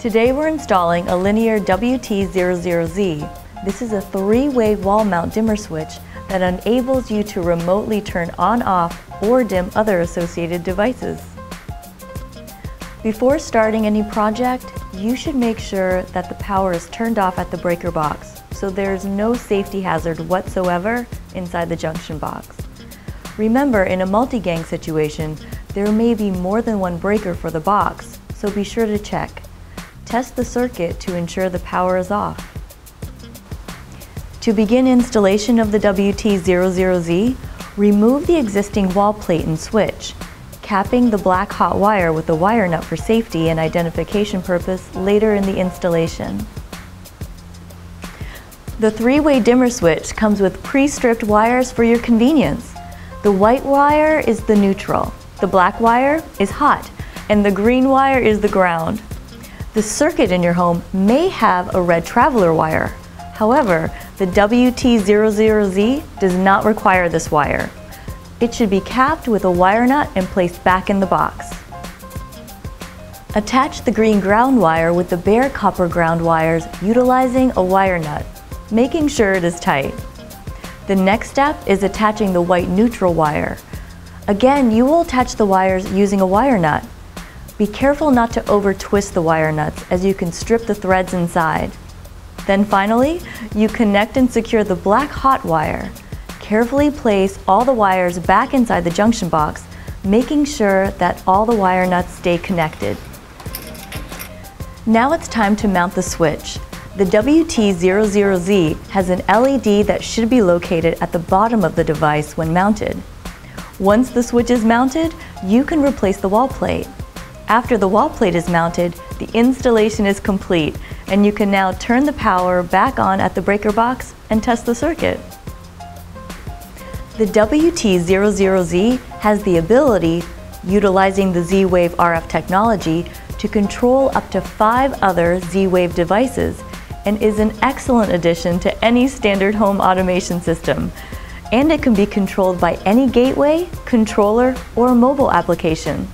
Today we're installing a linear WT00Z. This is a 3-way wall mount dimmer switch that enables you to remotely turn on, off, or dim other associated devices. Before starting any project, you should make sure that the power is turned off at the breaker box, so there's no safety hazard whatsoever inside the junction box. Remember, in a multi-gang situation, there may be more than one breaker for the box, so be sure to check. Test the circuit to ensure the power is off. To begin installation of the WT00Z, remove the existing wall plate and switch, capping the black hot wire with a wire nut for safety and identification purpose later in the installation. The 3-way dimmer switch comes with pre-stripped wires for your convenience. The white wire is the neutral, the black wire is hot, and the green wire is the ground. The circuit in your home may have a red traveler wire. However, the WT00Z does not require this wire. It should be capped with a wire nut and placed back in the box. Attach the green ground wire with the bare copper ground wires utilizing a wire nut, making sure it is tight. The next step is attaching the white neutral wire. Again, you will attach the wires using a wire nut. Be careful not to over-twist the wire nuts, as you can strip the threads inside. Then finally, you connect and secure the black hot wire. Carefully place all the wires back inside the junction box, making sure that all the wire nuts stay connected. Now it's time to mount the switch. The WT00Z has an LED that should be located at the bottom of the device when mounted. Once the switch is mounted, you can replace the wall plate. After the wall plate is mounted, the installation is complete, and you can now turn the power back on at the breaker box and test the circuit. The WT00Z has the ability, utilizing the Z-Wave RF technology, to control up to 5 other Z-Wave devices, and is an excellent addition to any standard home automation system. And it can be controlled by any gateway, controller, or mobile application.